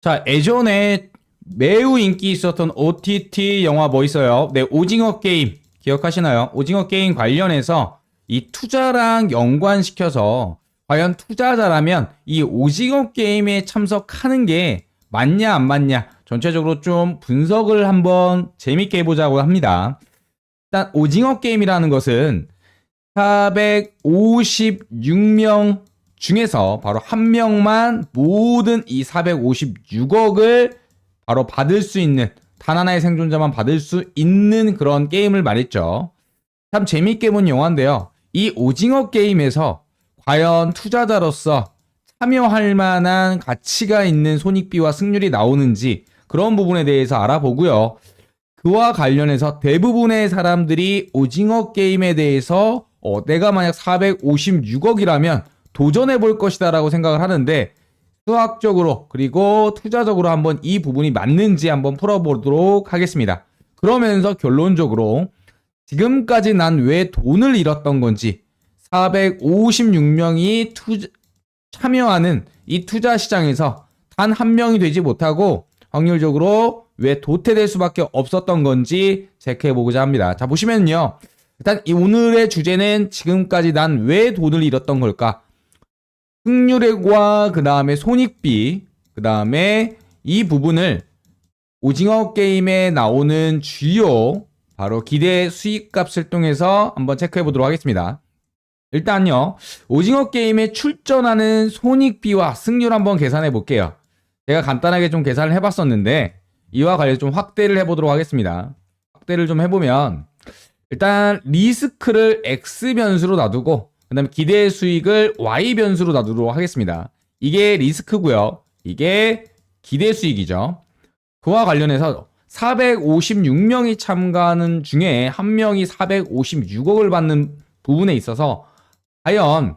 자, 예전에 매우 인기 있었던 OTT 영화 뭐 있어요? 네, 오징어 게임 기억하시나요? 오징어 게임 관련해서 이 투자랑 연관시켜서 과연 투자자라면 이 오징어 게임에 참석하는 게 맞냐 안 맞냐 전체적으로 좀 분석을 한번 재밌게 해보자고 합니다. 일단 오징어 게임이라는 것은 456명 중에서 바로 한 명만 모든 이 456억을 바로 받을 수 있는, 단 하나의 생존자만 받을 수 있는 그런 게임을 말했죠. 참 재밌게 본 영화인데요. 이 오징어 게임에서 과연 투자자로서 참여할 만한 가치가 있는 손익비와 승률이 나오는지 그런 부분에 대해서 알아보고요. 그와 관련해서 대부분의 사람들이 오징어 게임에 대해서 내가 만약 456억이라면 도전해 볼 것이다 라고 생각을 하는데, 수학적으로 그리고 투자적으로 한번 이 부분이 맞는지 한번 풀어보도록 하겠습니다. 그러면서 결론적으로 지금까지 난 왜 돈을 잃었던 건지, 456명이 참여하는 이 투자 시장에서 단 한 명이 되지 못하고 확률적으로 왜 도태될 수밖에 없었던 건지 체크해보고자 합니다. 자, 보시면요. 일단 이 오늘의 주제는 지금까지 난 왜 돈을 잃었던 걸까? 승률과 그 다음에 손익비, 그 다음에 이 부분을 오징어 게임에 나오는 주요 바로 기대 수익값을 통해서 한번 체크해 보도록 하겠습니다. 일단요, 오징어 게임에 출전하는 손익비와 승률 한번 계산해 볼게요. 제가 간단하게 좀 계산을 해봤었는데 이와 관련해서 좀 확대를 해보도록 하겠습니다. 확대를 좀 해보면 일단 리스크를 X 변수로 놔두고 그 다음에 기대 수익을 Y 변수로 놔두도록 하겠습니다. 이게 리스크고요. 이게 기대 수익이죠. 그와 관련해서 456명이 참가하는 중에 한 명이 456억을 받는 부분에 있어서 과연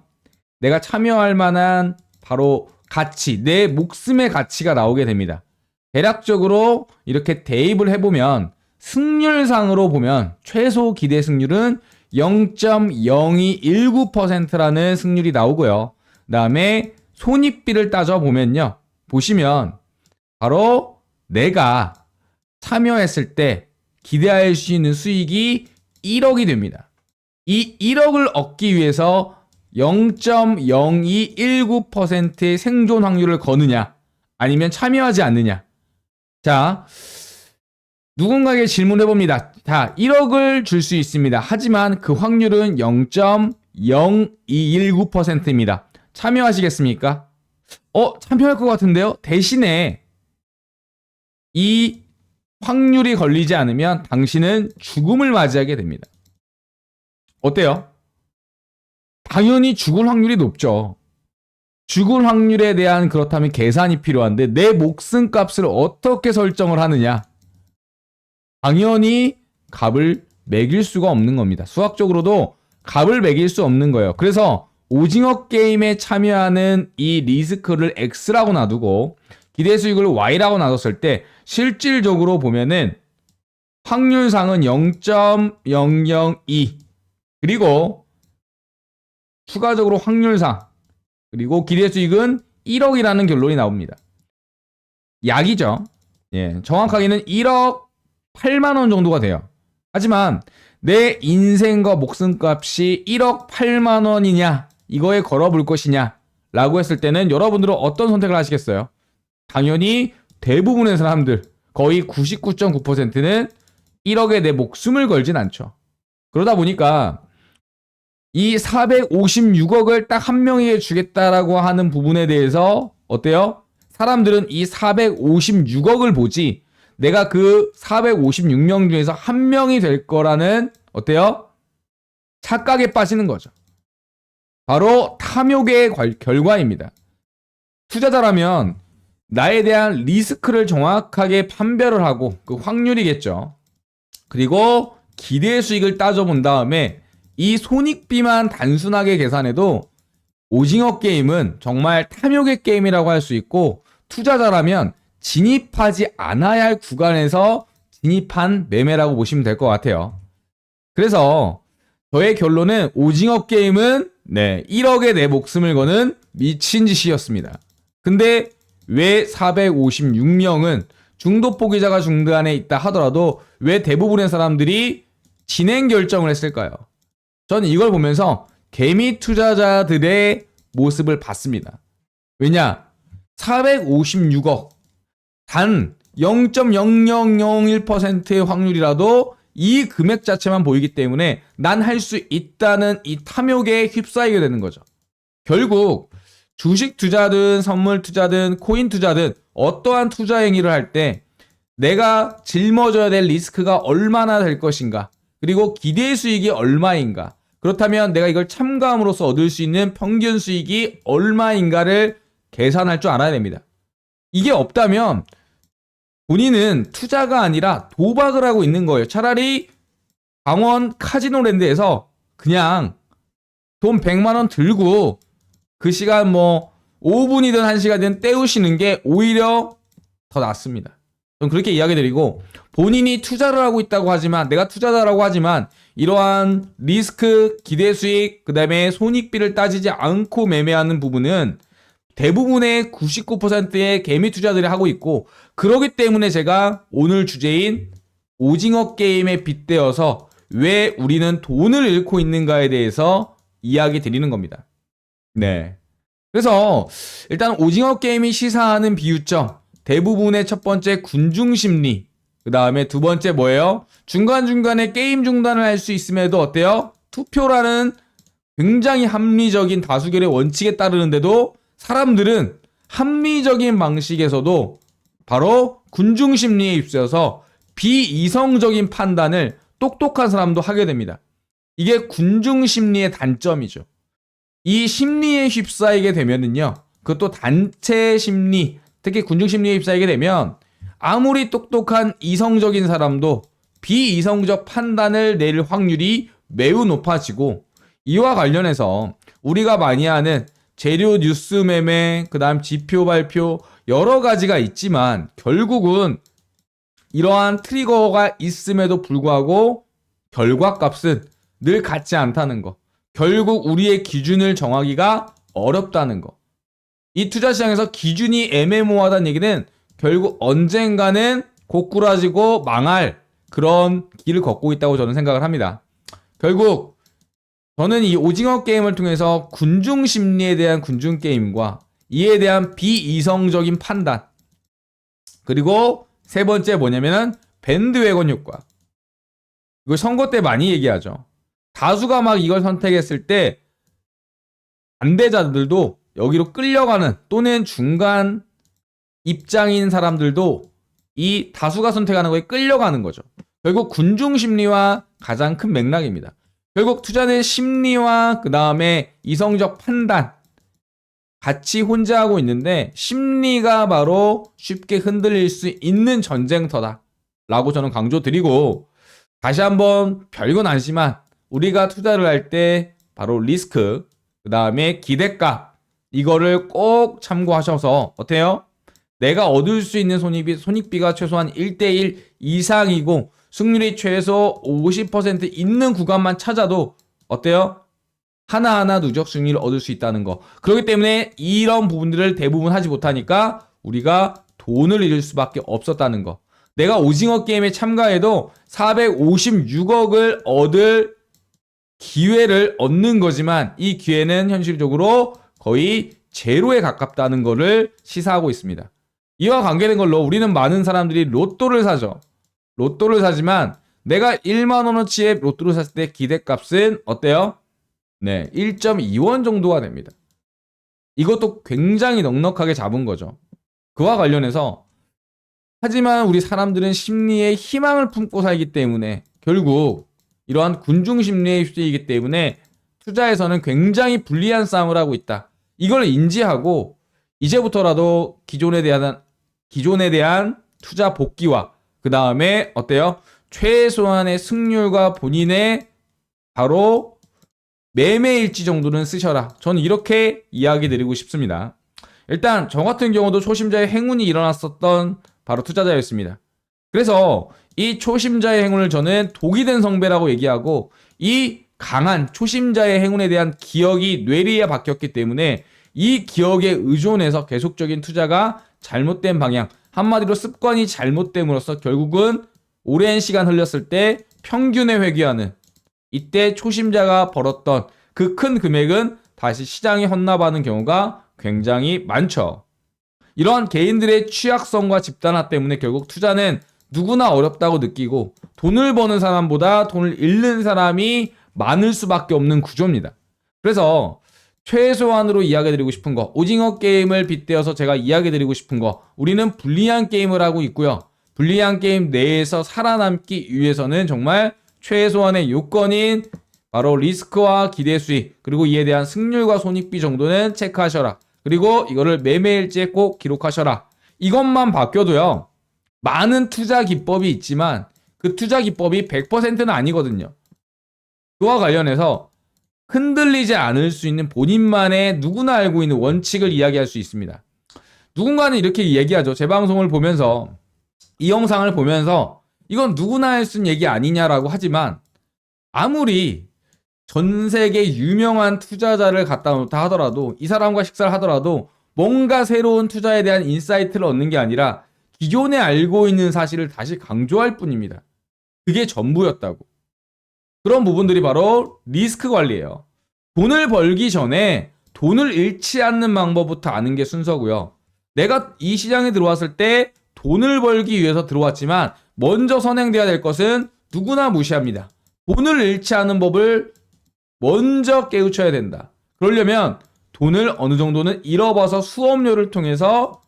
내가 참여할 만한 바로 가치, 내 목숨의 가치가 나오게 됩니다. 대략적으로 이렇게 대입을 해보면 승률상으로 보면 최소 기대 승률은 0.0219%라는 승률이 나오고요. 그 다음에 손익비를 따져보면요. 보시면 바로 내가 참여했을 때 기대할 수 있는 수익이 1억이 됩니다. 이 1억을 얻기 위해서 0.0219%의 생존 확률을 거느냐 아니면 참여하지 않느냐. 자, 누군가에게 질문해 봅니다. 자, 1억을 줄 수 있습니다. 하지만 그 확률은 0.0219%입니다. 참여하시겠습니까? 참여할 것 같은데요? 대신에 이 확률이 걸리지 않으면 당신은 죽음을 맞이하게 됩니다. 어때요? 당연히 죽을 확률이 높죠. 죽을 확률에 대한 그렇다면 계산이 필요한데 내 목숨값을 어떻게 설정을 하느냐? 당연히 값을 매길 수가 없는 겁니다. 수학적으로도 값을 매길 수 없는 거예요. 그래서 오징어 게임에 참여하는 이 리스크를 X라고 놔두고 기대 수익을 Y라고 놔뒀을 때 실질적으로 보면은 확률상은 0.002 그리고 추가적으로 확률상 그리고 기대 수익은 1억이라는 결론이 나옵니다. 약이죠. 예, 정확하게는 1억 8만 원 정도가 돼요. 하지만 내 인생과 목숨값이 1억 8만 원이냐 이거에 걸어볼 것이냐 라고 했을 때는 여러분들은 어떤 선택을 하시겠어요? 당연히 대부분의 사람들 거의 99.9%는 1억에 내 목숨을 걸진 않죠. 그러다 보니까 이 456억을 딱 한 명에게 주겠다라고 하는 부분에 대해서 어때요? 사람들은 이 456억을 보지 내가 그 456명 중에서 한 명이 될 거라는 어때요? 착각에 빠지는 거죠. 바로 탐욕의 결과입니다. 투자자라면 나에 대한 리스크를 정확하게 판별을 하고 그 확률이겠죠. 그리고 기대 수익을 따져본 다음에 이 손익비만 단순하게 계산해도 오징어 게임은 정말 탐욕의 게임이라고 할 수 있고 투자자라면 진입하지 않아야 할 구간에서 진입한 매매라고 보시면 될 것 같아요. 그래서 저의 결론은 오징어 게임은 1억에 내 목숨을 거는 미친 짓이었습니다. 근데 왜 456명은 중도 포기자가 중간에 있다 하더라도 왜 대부분의 사람들이 진행 결정을 했을까요? 저는 이걸 보면서 개미 투자자들의 모습을 봤습니다. 왜냐? 456억 단 0.0001%의 확률이라도 이 금액 자체만 보이기 때문에 난 할 수 있다는 이 탐욕에 휩싸이게 되는 거죠. 결국 주식 투자든 선물 투자든 코인 투자든 어떠한 투자 행위를 할 때 내가 짊어져야 될 리스크가 얼마나 될 것인가, 그리고 기대 수익이 얼마인가, 그렇다면 내가 이걸 참가함으로써 얻을 수 있는 평균 수익이 얼마인가를 계산할 줄 알아야 됩니다. 이게 없다면 본인은 투자가 아니라 도박을 하고 있는 거예요. 차라리 강원 카지노랜드에서 그냥 돈 100만 원 들고 그 시간 5분이든 1시간이든 때우시는 게 오히려 더 낫습니다. 저는 그렇게 이야기 드리고, 본인이 투자를 하고 있다고 하지만, 내가 투자자라고 하지만 이러한 리스크, 기대 수익, 그 다음에 손익비를 따지지 않고 매매하는 부분은 대부분의 99%의 개미 투자들이 하고 있고, 그러기 때문에 제가 오늘 주제인 오징어 게임에 빗대어서 왜 우리는 돈을 잃고 있는가에 대해서 이야기 드리는 겁니다. 네. 그래서 일단 오징어 게임이 시사하는 비유점, 대부분의 첫 번째 군중심리, 그 다음에 두 번째 뭐예요? 중간중간에 게임 중단을 할 수 있음에도 어때요? 투표라는 굉장히 합리적인 다수결의 원칙에 따르는데도 사람들은 합리적인 방식에서도 바로 군중심리에 휩싸여서 비이성적인 판단을 똑똑한 사람도 하게 됩니다. 이게 군중심리의 단점이죠. 이 심리에 휩싸이게 되면은요, 그것도 단체 심리, 특히 군중심리에 휩싸이게 되면 아무리 똑똑한 이성적인 사람도 비이성적 판단을 낼 확률이 매우 높아지고, 이와 관련해서 우리가 많이 하는 재료 뉴스 매매, 그 다음 지표 발표 여러 가지가 있지만 결국은 이러한 트리거가 있음에도 불구하고 결과값은 늘 같지 않다는 거, 결국 우리의 기준을 정하기가 어렵다는 거, 이 투자시장에서 기준이 애매모호하다는 얘기는 결국 언젠가는 고꾸라지고 망할 그런 길을 걷고 있다고 저는 생각을 합니다. 결국 저는 이 오징어 게임을 통해서 군중 심리에 대한 군중 게임과 이에 대한 비이성적인 판단, 그리고 세 번째 뭐냐면은 밴드웨건 효과. 이거 선거 때 많이 얘기하죠. 다수가 막 이걸 선택했을 때 반대자들도 여기로 끌려가는, 또는 중간 입장인 사람들도 이 다수가 선택하는 거에 끌려가는 거죠. 결국 군중 심리와 가장 큰 맥락입니다. 결국 투자는 심리와 그 다음에 이성적 판단 같이 혼자 하고 있는데, 심리가 바로 쉽게 흔들릴 수 있는 전쟁터다 라고 저는 강조드리고, 다시 한번 별건 아니지만 우리가 투자를 할 때 바로 리스크, 그 다음에 기대값, 이거를 꼭 참고하셔서 어때요? 내가 얻을 수 있는 손익비가 최소한 1대1 이상이고 승률이 최소 50% 있는 구간만 찾아도 어때요? 하나하나 누적 승리를 얻을 수 있다는 거. 그렇기 때문에 이런 부분들을 대부분 하지 못하니까 우리가 돈을 잃을 수밖에 없었다는 거. 내가 오징어 게임에 참가해도 456억을 얻을 기회를 얻는 거지만 이 기회는 현실적으로 거의 제로에 가깝다는 거를 시사하고 있습니다. 이와 관계된 걸로 우리는 많은 사람들이 로또를 사죠. 로또를 사지만 내가 1만 원어치의 로또를 샀을 때 기대값은 어때요? 네, 1.2원 정도가 됩니다. 이것도 굉장히 넉넉하게 잡은 거죠. 그와 관련해서 하지만 우리 사람들은 심리에 희망을 품고 살기 때문에 결국 이러한 군중 심리에 휩쓸리기 때문에 투자에서는 굉장히 불리한 싸움을 하고 있다. 이걸 인지하고 이제부터라도 기존에 대한 투자 복귀와 그 다음에 어때요? 최소한의 승률과 본인의 바로 매매일지 정도는 쓰셔라. 저는 이렇게 이야기 드리고 싶습니다. 일단 저 같은 경우도 초심자의 행운이 일어났었던 바로 투자자였습니다. 그래서 이 초심자의 행운을 저는 독이 된 성배라고 얘기하고, 이 강한 초심자의 행운에 대한 기억이 뇌리에 박혔기 때문에 이 기억에 의존해서 계속적인 투자가 잘못된 방향, 한마디로 습관이 잘못됨으로써 결국은 오랜 시간 흘렸을 때 평균에 회귀하는, 이때 초심자가 벌었던 그 큰 금액은 다시 시장에 헌납하는 경우가 굉장히 많죠. 이러한 개인들의 취약성과 집단화 때문에 결국 투자는 누구나 어렵다고 느끼고 돈을 버는 사람보다 돈을 잃는 사람이 많을 수밖에 없는 구조입니다. 그래서 최소한으로 이야기드리고 싶은 거, 오징어 게임을 빗대어서 제가 이야기드리고 싶은 거, 우리는 불리한 게임을 하고 있고요. 불리한 게임 내에서 살아남기 위해서는 정말 최소한의 요건인 바로 리스크와 기대 수익, 그리고 이에 대한 승률과 손익비 정도는 체크하셔라. 그리고 이거를 매매일지에 꼭 기록하셔라. 이것만 바뀌어도요, 많은 투자 기법이 있지만 그 투자 기법이 100%는 아니거든요. 그와 관련해서 흔들리지 않을 수 있는 본인만의 누구나 알고 있는 원칙을 이야기할 수 있습니다. 누군가는 이렇게 얘기하죠. 제 방송을 보면서, 이 영상을 보면서 이건 누구나 할 수 있는 얘기 아니냐라고 하지만, 아무리 전 세계 유명한 투자자를 갖다 놓다 하더라도, 이 사람과 식사를 하더라도 뭔가 새로운 투자에 대한 인사이트를 얻는 게 아니라 기존에 알고 있는 사실을 다시 강조할 뿐입니다. 그게 전부였다고. 그런 부분들이 바로 리스크 관리예요. 돈을 벌기 전에 돈을 잃지 않는 방법부터 아는 게 순서고요. 내가 이 시장에 들어왔을 때 돈을 벌기 위해서 들어왔지만 먼저 선행돼야 될 것은 누구나 무시합니다. 돈을 잃지 않는 법을 먼저 깨우쳐야 된다. 그러려면 돈을 어느 정도는 잃어봐서 수업료를 통해서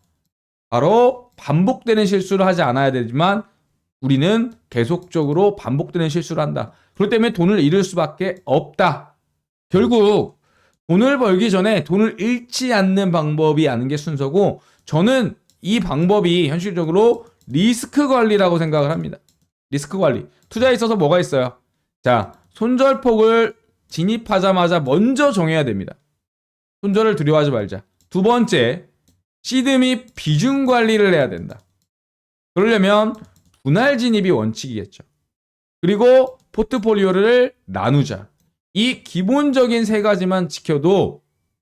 바로 반복되는 실수를 하지 않아야 되지만 우리는 계속적으로 반복되는 실수를 한다. 그렇기 때문에 돈을 잃을 수밖에 없다. 결국 돈을 벌기 전에 돈을 잃지 않는 방법이 아는 게 순서고, 저는 이 방법이 현실적으로 리스크 관리라고 생각을 합니다. 리스크 관리. 투자에 있어서 뭐가 있어요? 자, 손절폭을 진입하자마자 먼저 정해야 됩니다. 손절을 두려워하지 말자. 두 번째, 시드 및 비중 관리를 해야 된다. 그러려면 분할 진입이 원칙이겠죠. 그리고 포트폴리오를 나누자. 이 기본적인 세 가지만 지켜도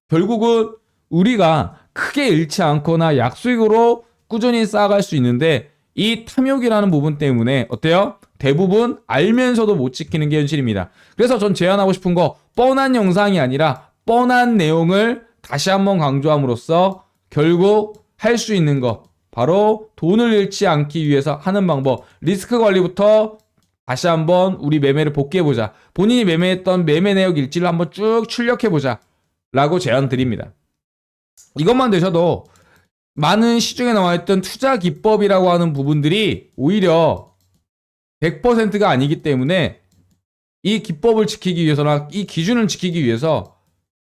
결국은 우리가 크게 잃지 않거나 약수익으로 꾸준히 쌓아갈 수 있는데, 이 탐욕이라는 부분 때문에 어때요? 대부분 알면서도 못 지키는 게 현실입니다. 그래서 전 제안하고 싶은 거, 뻔한 영상이 아니라 뻔한 내용을 다시 한번 강조함으로써 결국 할 수 있는 거, 바로 돈을 잃지 않기 위해서 하는 방법, 리스크 관리부터 다시 한번 우리 매매를 복귀해보자. 본인이 매매했던 매매 내역 일지를 한번 쭉 출력해보자 라고 제안 드립니다. 이것만 되셔도 많은 시중에 나와있던 투자 기법이라고 하는 부분들이 오히려 100%가 아니기 때문에 이 기법을 지키기 위해서나 이 기준을 지키기 위해서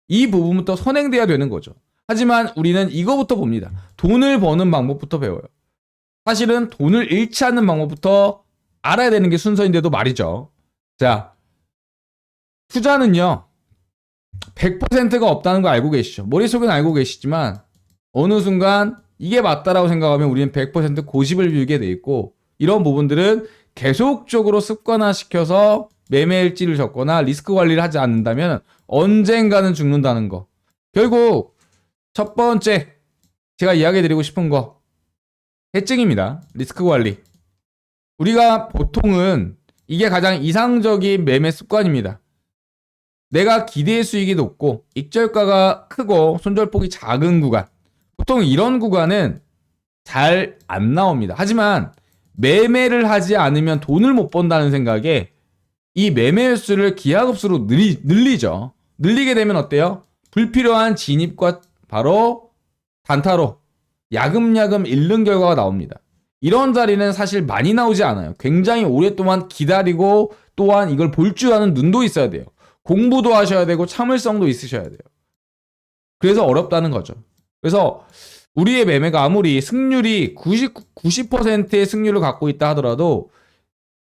이 부분부터 선행돼야 되는 거죠. 하지만 우리는 이거부터 봅니다. 돈을 버는 방법부터 배워요. 사실은 돈을 잃지 않는 방법부터 알아야 되는 게 순서인데도 말이죠. 자, 투자는요 100%가 없다는 거 알고 계시죠? 머릿속에는 알고 계시지만 어느 순간 이게 맞다라고 생각하면 우리는 100% 고집을 빌게 돼 있고, 이런 부분들은 계속적으로 습관화시켜서 매매일지를 적거나 리스크 관리를 하지 않는다면 언젠가는 죽는다는 거. 결국 첫 번째 제가 이야기 드리고 싶은 거, 해증입니다. 리스크 관리. 우리가 보통은 이게 가장 이상적인 매매 습관입니다. 내가 기대 수익이 높고 익절가가 크고 손절폭이 작은 구간, 보통 이런 구간은 잘 안 나옵니다. 하지만 매매를 하지 않으면 돈을 못 번다는 생각에 이 매매 횟수를 기하급수로 늘리죠. 늘리게 되면 어때요? 불필요한 진입과 바로 단타로 야금야금 잃는 결과가 나옵니다. 이런 자리는 사실 많이 나오지 않아요. 굉장히 오랫동안 기다리고 또한 이걸 볼 줄 아는 눈도 있어야 돼요. 공부도 하셔야 되고 참을성도 있으셔야 돼요. 그래서 어렵다는 거죠. 그래서 우리의 매매가 아무리 승률이 90%의 승률을 갖고 있다 하더라도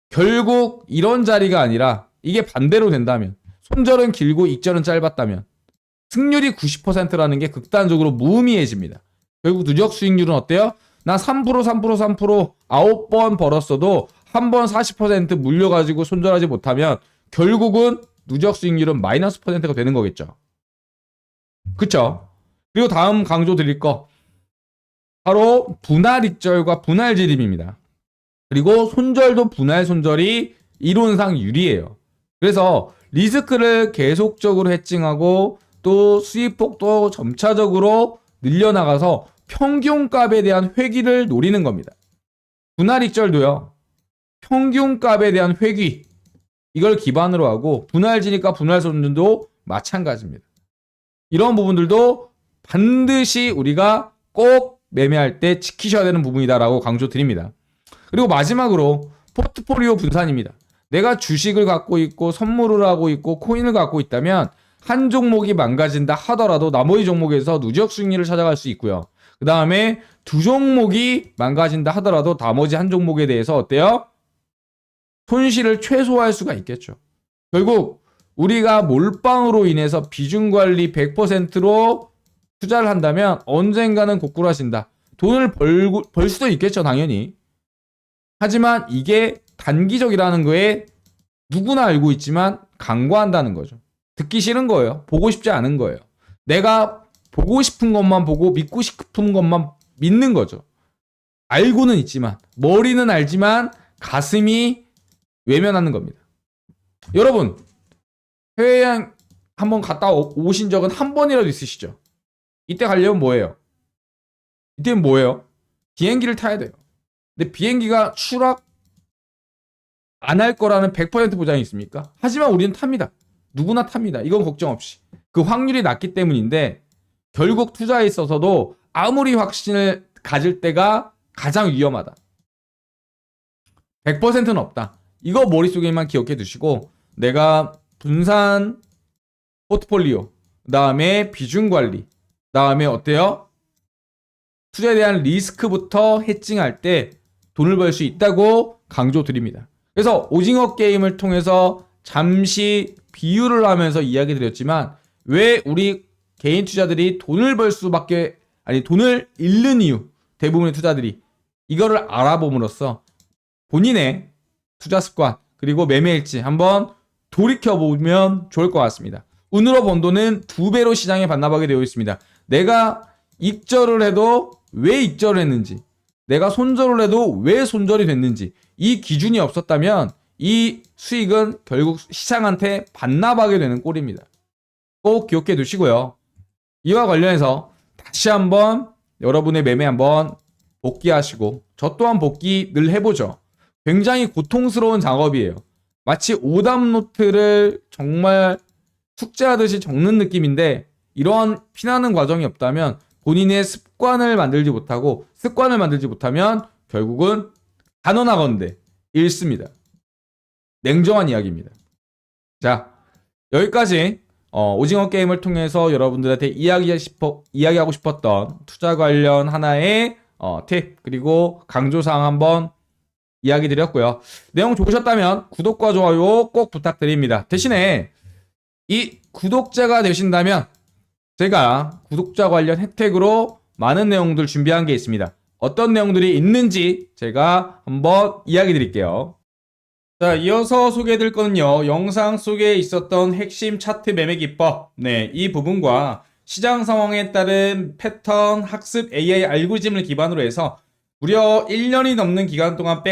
결국 이런 자리가 아니라 이게 반대로 된다면, 손절은 길고 익절은 짧았다면 승률이 90%라는 게 극단적으로 무의미해집니다. 결국 누적 수익률은 어때요? 나 3% 9번 벌었어도 한 번 40% 물려가지고 손절하지 못하면 결국은 누적 수익률은 마이너스 %가 되는 거겠죠. 그쵸? 그리고 다음 강조 드릴 거, 바로 분할 익절과 분할 지립입니다. 그리고 손절도 분할 손절이 이론상 유리해요. 그래서 리스크를 계속적으로 해칭하고 또 수익폭도 점차적으로 늘려나가서 평균값에 대한 회귀를 노리는 겁니다. 분할 익절도요. 평균값에 대한 회귀 이걸 기반으로 하고 분할 지립과 분할 손절도 마찬가지입니다. 이런 부분들도 반드시 우리가 꼭 매매할 때 지키셔야 되는 부분이다라고 강조드립니다. 그리고 마지막으로 포트폴리오 분산입니다. 내가 주식을 갖고 있고 선물을 하고 있고 코인을 갖고 있다면 한 종목이 망가진다 하더라도 나머지 종목에서 누적 수익률을 찾아갈 수 있고요. 그 다음에 두 종목이 망가진다 하더라도 나머지 한 종목에 대해서 어때요? 손실을 최소화할 수가 있겠죠. 결국 우리가 몰빵으로 인해서 비중관리 100%로 투자를 한다면 언젠가는 고꾸라진다. 돈을 벌 수도 있겠죠, 당연히. 하지만 이게 단기적이라는 거에 누구나 알고 있지만 간과한다는 거죠. 듣기 싫은 거예요. 보고 싶지 않은 거예요. 내가 보고 싶은 것만 보고 믿고 싶은 것만 믿는 거죠. 알고는 있지만, 머리는 알지만 가슴이 외면하는 겁니다. 여러분, 해외여행 한번 갔다 오신 적은 한 번이라도 있으시죠? 이때 가려면 뭐예요? 이때는 뭐예요? 비행기를 타야 돼요. 근데 비행기가 추락 안 할 거라는 100% 보장이 있습니까? 하지만 우리는 탑니다. 누구나 탑니다. 이건 걱정 없이. 그 확률이 낮기 때문인데 결국 투자에 있어서도 아무리 확신을 가질 때가 가장 위험하다. 100%는 없다. 이거 머릿속에만 기억해 두시고 내가 분산 포트폴리오, 그 다음에 비중 관리, 그 다음에 어때요? 투자에 대한 리스크부터 해칭할 때 돈을 벌 수 있다고 강조드립니다. 그래서 오징어 게임을 통해서 잠시 비유를 하면서 이야기 드렸지만 왜 우리 개인 투자들이 돈을 벌 수밖에 돈을 잃는 이유 대부분의 투자들이 이거를 알아봄으로써 본인의 투자 습관 그리고 매매 일지 한번 돌이켜보면 좋을 것 같습니다. 운으로 번 돈은 2배로 시장에 반납하게 되어 있습니다. 내가 익절을 해도 왜 익절을 했는지, 내가 손절을 해도 왜 손절이 됐는지 이 기준이 없었다면 이 수익은 결국 시장한테 반납하게 되는 꼴입니다. 꼭 기억해 두시고요. 이와 관련해서 다시 한번 여러분의 매매 한번 복귀하시고 저 또한 복귀 늘 해보죠. 굉장히 고통스러운 작업이에요. 마치 오답노트를 정말 숙제하듯이 적는 느낌인데 이러한 피나는 과정이 없다면 본인의 습관을 만들지 못하면 결국은 단언하건대 잃습니다. 냉정한 이야기입니다. 자, 여기까지 오징어 게임을 통해서 여러분들한테 이야기하고 싶었던 투자 관련 하나의 팁 그리고 강조사항 한번 이야기 드렸고요. 내용 좋으셨다면 구독과 좋아요 꼭 부탁드립니다. 대신에 이 구독자가 되신다면 제가 구독자 관련 혜택으로 많은 내용들 준비한 게 있습니다. 어떤 내용들이 있는지 제가 한번 이야기 드릴게요. 자, 이어서 소개해드릴 거는요. 영상 속에 있었던 핵심 차트 매매 기법, 이 부분과 시장 상황에 따른 패턴 학습 AI 알고리즘을 기반으로 해서 무려 1년이 넘는 기간 동안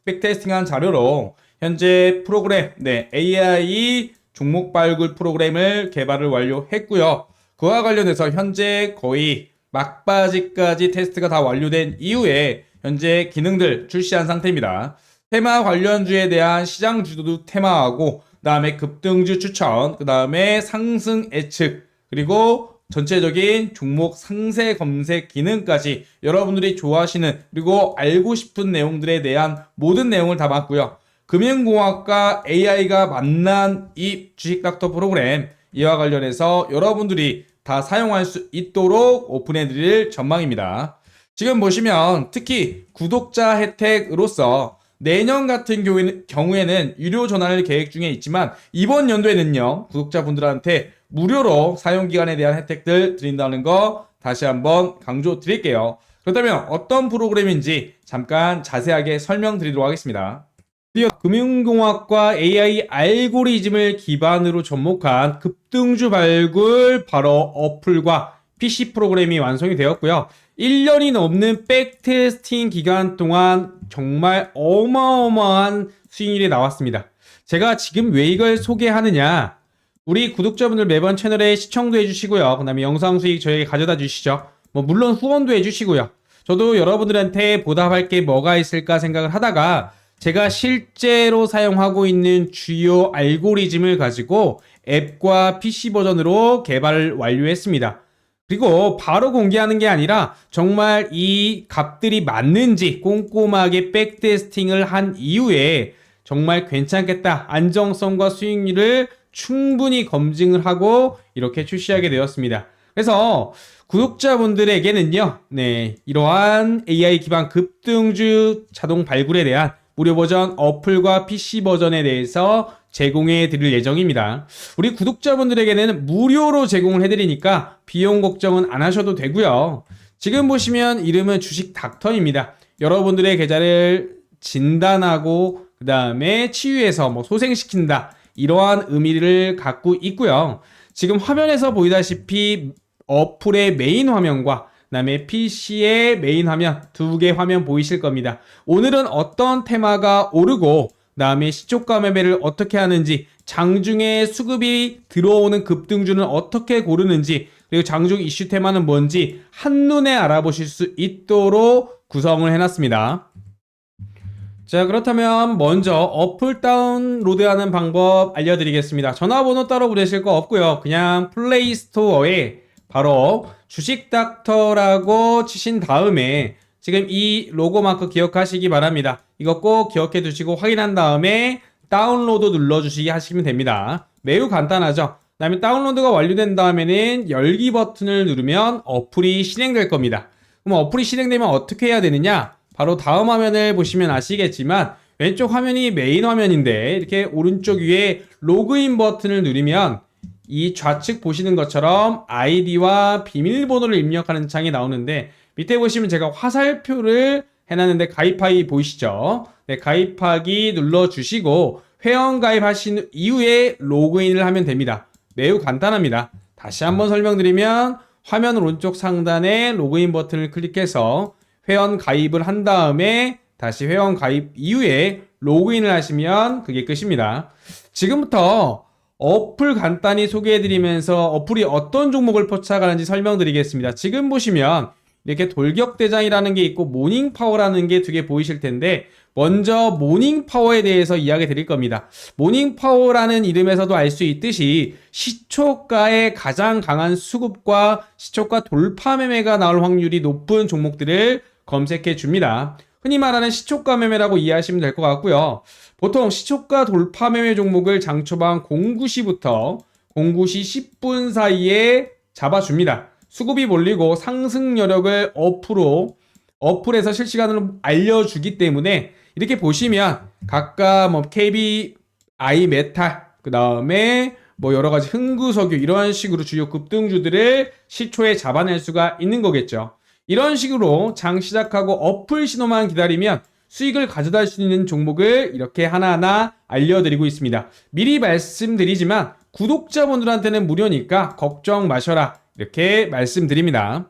백테스팅한 자료로 현재 프로그램, AI 종목 발굴 프로그램을 개발을 완료했고요. 그와 관련해서 현재 거의 막바지까지 테스트가 다 완료된 이후에 현재 기능들 출시한 상태입니다. 테마 관련주에 대한 시장 주도도 테마하고 그 다음에 급등주 추천, 그 다음에 상승 예측, 그리고 전체적인 종목 상세 검색 기능까지 여러분들이 좋아하시는 그리고 알고 싶은 내용들에 대한 모든 내용을 담았고요. 금융공학과 AI가 만난 이 주식닥터 프로그램 이와 관련해서 여러분들이 다 사용할 수 있도록 오픈해드릴 전망입니다. 지금 보시면 특히 구독자 혜택으로서 내년 같은 경우에는 유료 전환을 계획 중에 있지만 이번 연도에는요 구독자분들한테 무료로 사용기간에 대한 혜택들 드린다는 거 다시 한번 강조 드릴게요. 그렇다면 어떤 프로그램인지 잠깐 자세하게 설명드리도록 하겠습니다. 금융공학과 AI 알고리즘을 기반으로 접목한 급등주 발굴 바로 어플과 PC 프로그램이 완성이 되었고요. 1년이 넘는 백테스팅 기간 동안 정말 어마어마한 수익률이 나왔습니다. 제가 지금 왜 이걸 소개하느냐? 우리 구독자분들 매번 채널에 시청도 해주시고요. 그 다음에 영상 수익 저에게 가져다 주시죠. 물론 후원도 해주시고요. 저도 여러분들한테 보답할 게 뭐가 있을까 생각을 하다가 제가 실제로 사용하고 있는 주요 알고리즘을 가지고 앱과 PC 버전으로 개발을 완료했습니다. 그리고 바로 공개하는 게 아니라 정말 이 값들이 맞는지 꼼꼼하게 백테스팅을 한 이후에 정말 괜찮겠다, 안정성과 수익률을 충분히 검증을 하고 이렇게 출시하게 되었습니다. 그래서 구독자분들에게는요, 이러한 AI 기반 급등주 자동 발굴에 대한 무료 버전 어플과 PC 버전에 대해서 제공해 드릴 예정입니다. 우리 구독자분들에게는 무료로 제공을 해드리니까 비용 걱정은 안 하셔도 되고요. 지금 보시면 이름은 주식 닥터입니다. 여러분들의 계좌를 진단하고 그 다음에 치유해서 소생시킨다, 이러한 의미를 갖고 있고요. 지금 화면에서 보이다시피 어플의 메인 화면과 그 다음에 PC의 메인 화면 두 개 화면 보이실 겁니다. 오늘은 어떤 테마가 오르고 그 다음에 시초가 매매를 어떻게 하는지, 장중에 수급이 들어오는 급등주는 어떻게 고르는지, 그리고 장중 이슈 테마는 뭔지 한눈에 알아보실 수 있도록 구성을 해놨습니다. 자, 그렇다면 먼저 어플 다운로드하는 방법 알려드리겠습니다. 전화번호 따로 부르실 거 없고요. 그냥 플레이스토어에 바로 주식닥터라고 치신 다음에 지금 이 로고 마크 기억하시기 바랍니다. 이거 꼭 기억해 두시고 확인한 다음에 다운로드 눌러주시기 하시면 됩니다. 매우 간단하죠. 그 다음에 다운로드가 완료된 다음에는 열기 버튼을 누르면 어플이 실행될 겁니다. 그럼 어플이 실행되면 어떻게 해야 되느냐? 바로 다음 화면을 보시면 아시겠지만 왼쪽 화면이 메인 화면인데 이렇게 오른쪽 위에 로그인 버튼을 누르면 이 좌측 보시는 것처럼 아이디와 비밀번호를 입력하는 창이 나오는데 밑에 보시면 제가 화살표를 해놨는데 가입하기 보이시죠? 가입하기 눌러주시고 회원 가입하신 이후에 로그인을 하면 됩니다. 매우 간단합니다. 다시 한번 설명드리면 화면 오른쪽 상단에 로그인 버튼을 클릭해서 회원 가입을 한 다음에 다시 회원 가입 이후에 로그인을 하시면 그게 끝입니다. 지금부터 어플 간단히 소개해드리면서 어플이 어떤 종목을 포착하는지 설명드리겠습니다. 지금 보시면 이렇게 돌격대장이라는 게 있고 모닝파워라는 게 두 개 보이실 텐데 먼저 모닝파워에 대해서 이야기 드릴 겁니다. 모닝파워라는 이름에서도 알 수 있듯이 시초가의 가장 강한 수급과 시초가 돌파 매매가 나올 확률이 높은 종목들을 검색해 줍니다. 흔히 말하는 시초가 매매라고 이해하시면 될 것 같고요. 보통 시초가 돌파 매매 종목을 장초반 09시부터 09시 10분 사이에 잡아줍니다. 수급이 몰리고 상승 여력을 어플에서 실시간으로 알려주기 때문에 이렇게 보시면 각각 KBI 메탈, 그 다음에 여러 가지 흥구석유 이런 식으로 주요 급등주들을 시초에 잡아낼 수가 있는 거겠죠. 이런 식으로 장 시작하고 어플 신호만 기다리면 수익을 가져다 수 있는 종목을 이렇게 하나하나 알려드리고 있습니다. 미리 말씀드리지만 구독자분들한테는 무료니까 걱정 마셔라, 이렇게 말씀드립니다.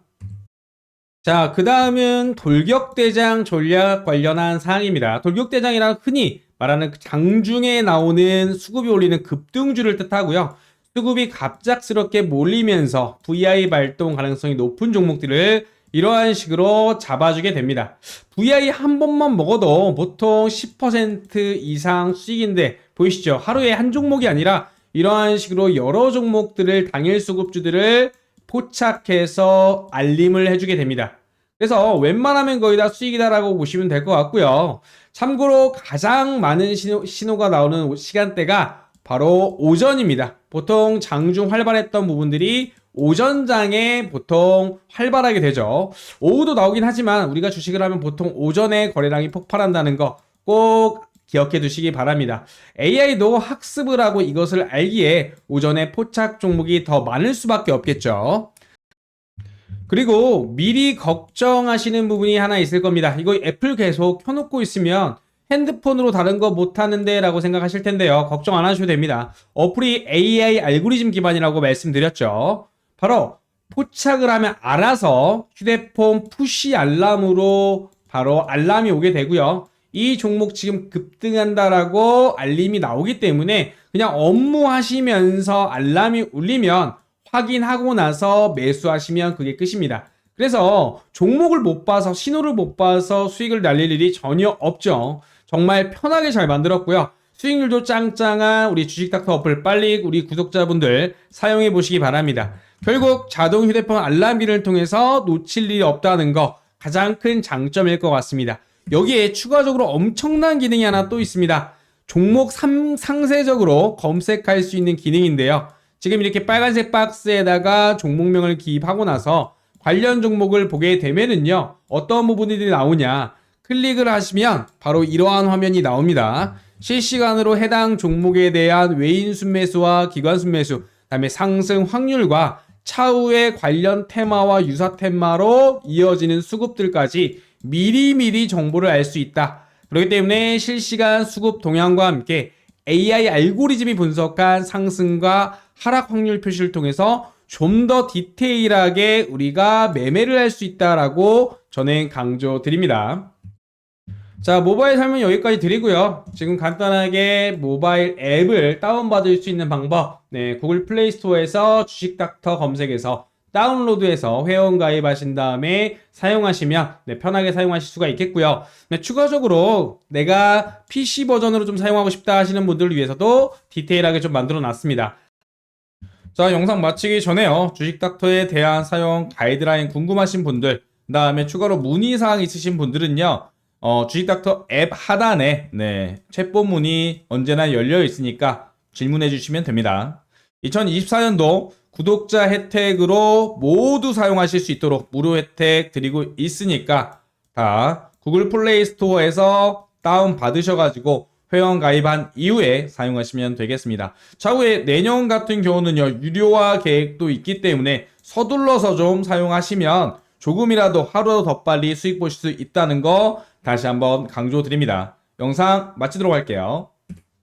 자, 그 다음은 돌격대장 전략 관련한 사항입니다. 돌격대장이란 흔히 말하는 장중에 나오는 수급이 올리는 급등주를 뜻하고요. 수급이 갑작스럽게 몰리면서 VI 발동 가능성이 높은 종목들을 이러한 식으로 잡아주게 됩니다. VI 한 번만 먹어도 보통 10% 이상 수익인데 보이시죠? 하루에 한 종목이 아니라 이러한 식으로 여러 종목들을 당일 수급주들을 포착해서 알림을 해주게 됩니다. 그래서 웬만하면 거의 다 수익이다라고 보시면 될 것 같고요. 참고로 가장 많은 신호가 나오는 시간대가 바로 오전입니다. 보통 장중 활발했던 부분들이 오전장에 보통 활발하게 되죠. 오후도 나오긴 하지만 우리가 주식을 하면 보통 오전에 거래량이 폭발한다는 거 꼭 기억해 두시기 바랍니다. AI도 학습을 하고 이것을 알기에 오전에 포착 종목이 더 많을 수밖에 없겠죠. 그리고 미리 걱정하시는 부분이 하나 있을 겁니다. 이거 애플 계속 켜놓고 있으면 핸드폰으로 다른 거 못하는데 라고 생각하실 텐데요. 걱정 안 하셔도 됩니다. 어플이 AI 알고리즘 기반이라고 말씀드렸죠. 바로 포착을 하면 알아서 휴대폰 푸시 알람으로 바로 알람이 오게 되고요. 이 종목 지금 급등한다라고 알림이 나오기 때문에 그냥 업무하시면서 알람이 울리면 확인하고 나서 매수하시면 그게 끝입니다. 그래서 종목을 못 봐서 신호를 못 봐서 수익을 날릴 일이 전혀 없죠. 정말 편하게 잘 만들었고요. 수익률도 짱짱한 우리 주식닥터 어플 빨리 우리 구독자분들 사용해 보시기 바랍니다. 결국 자동 휴대폰 알람기를 통해서 놓칠 일이 없다는 거 가장 큰 장점일 것 같습니다. 여기에 추가적으로 엄청난 기능이 하나 또 있습니다. 종목 상세적으로 검색할 수 있는 기능인데요. 지금 이렇게 빨간색 박스에다가 종목명을 기입하고 나서 관련 종목을 보게 되면은요, 어떤 부분들이 나오냐, 클릭을 하시면 바로 이러한 화면이 나옵니다. 실시간으로 해당 종목에 대한 외인 순매수와 기관 순매수, 그다음에 상승 확률과 차후의 관련 테마와 유사 테마로 이어지는 수급들까지 미리미리 정보를 알 수 있다. 그렇기 때문에 실시간 수급 동향과 함께 AI 알고리즘이 분석한 상승과 하락 확률 표시를 통해서 좀 더 디테일하게 우리가 매매를 할 수 있다라고 저는 강조드립니다. 자, 모바일 설명 여기까지 드리고요. 지금 간단하게 모바일 앱을 다운받을 수 있는 방법, 네, 구글 플레이 스토어에서 주식닥터 검색해서 다운로드해서 회원 가입하신 다음에 사용하시면 네, 편하게 사용하실 수가 있겠고요. 네, 추가적으로 내가 PC 버전으로 좀 사용하고 싶다 하시는 분들을 위해서도 디테일하게 좀 만들어 놨습니다. 자, 영상 마치기 전에요. 주식닥터에 대한 사용 가이드라인 궁금하신 분들, 그 다음에 추가로 문의사항 있으신 분들은요, 주식닥터 앱 하단에 네, 챗봇 문이 언제나 열려 있으니까 질문해 주시면 됩니다. 2024년도 구독자 혜택으로 모두 사용하실 수 있도록 무료 혜택 드리고 있으니까 다 구글 플레이 스토어에서 다운 받으셔가지고 회원 가입한 이후에 사용하시면 되겠습니다. 차후에 내년 같은 경우는요, 유료화 계획도 있기 때문에 서둘러서 좀 사용하시면 조금이라도 하루 더 빨리 수익 보실 수 있다는 거 다시 한번 강조드립니다. 영상 마치도록 할게요.